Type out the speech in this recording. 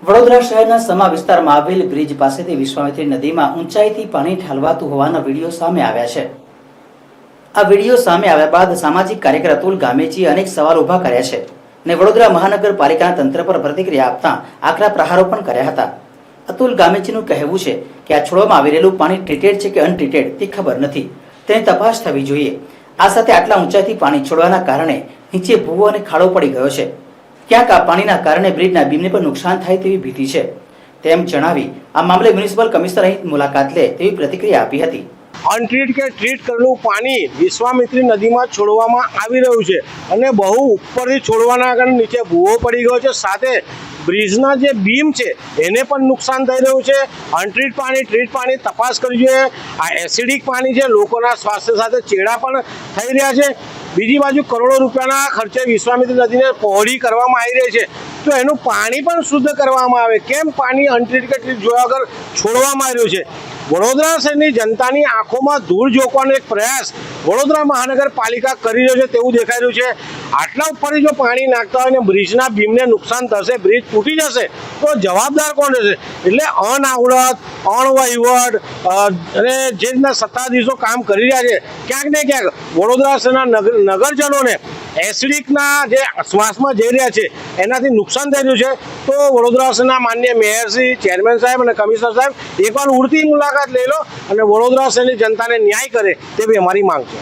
વડોદરા શહેરના સમા વિસ્તારમાં આવેલ બ્રિજ પાસેથી વિશ્વામિત્રી નદીમાં ઊંચાઈથી પાણી ઠાલવાતું હોવાના વિડીયો સામે આવ્યા છે। આ વિડીયો સામે આવ્યા બાદ સામાજિક કાર્યકર અતુલ ગામેચીએ અનેક સવાલ ઊભા કર્યા છે અને વડોદરા મહાનગરપાલિકાના તંત્ર પર પ્રતિક્રિયા આપતા આકરા પ્રહારો પણ કર્યા હતા। અતુલ ગામેચીનું કહેવું છે કે આ છોડવામાં આવી રહેલું પાણી ટ્રીટેડ છે કે અનટ્રીટેડ તે ખબર નથી, તેની તપાસ થવી જોઈએ। આ સાથે આટલા ઊંચાઈથી પાણી છોડવાના કારણે નીચે ભૂવો અને ખાડો પડી ગયો છે। ક્યાંક આ પાણીના કારણે બ્રિજના બીમને પણ નુકસાન થાય તેવી ભીતિ છે, તેમ જણાવી આ મામલે મ્યુનિસિપલ કમિશનર અહીં મુલાકાત લે તેવી પ્રતિક્રિયા આપી હતી। અનટ્રીટ કે ટ્રીટ કરેલું પાણી વિશ્વામિત્રી નદીમાં છોડવામાં આવી રહ્યું છે અને બહુ ઉપરથી છોડવાના કારણે નીચે ભૂવો પડી ગયો છે, સાથે બ્રિજના જે બીમ છે એને પણ નુકસાન થઈ રહ્યું છે। અનટ્રીટ પાણી ટ્રીટ પાણી તપાસ કરવી જોઈએ। આ એસિડિક પાણી છે, લોકોના સ્વાસ્થ્ય સાથે ચેડા પણ થઈ રહ્યા છે। બીજી બાજુ કરોડો રૂપિયાના ખર્ચે વિશ્વામિત્રી નદીને પહોળી કરવામાં આવી રહી છે, તો એનું પાણી પણ શુદ્ધ કરવામાં આવે, કેમ પાણી અનટ્રીટ કે ટ્રીટ જોયા વગર છોડવામાં આવ્યું છે? વડોદરા શહેરની જનતાની આંખોમાં ધૂળ ઝોકવાનો એક પ્રયાસ વડોદરા મહાનગરપાલિકા કરી રહ્યો છે તેવું દેખાઈ રહ્યું છે। આટલા ઉપરથી જો પાણી નાખતા હોય ને બ્રિજના બીમને નુકસાન થશે, બ્રિજ તૂટી જશે, તો જવાબદાર કોણ રહેશે? એટલે અનાવડત, અણવહીવટ અને જે રીતના સત્તાધીશો કામ કરી રહ્યા છે, ક્યાંક ને ક્યાંક વડોદરા શહેરના નગરજનોને એસિડિકના જે શ્વાસમાં જઈ રહ્યા છે એનાથી નુકસાન થઈ રહ્યું છે। તો વડોદરા શહેરના માનનીય મેયરશ્રી, ચેરમેન સાહેબ અને કમિશનર સાહેબ એકવાર ઉડતી મુલાકાત લઈ લો અને વડોદરા શહેરની જનતાને ન્યાય કરે તેવી અમારી માંગ છે।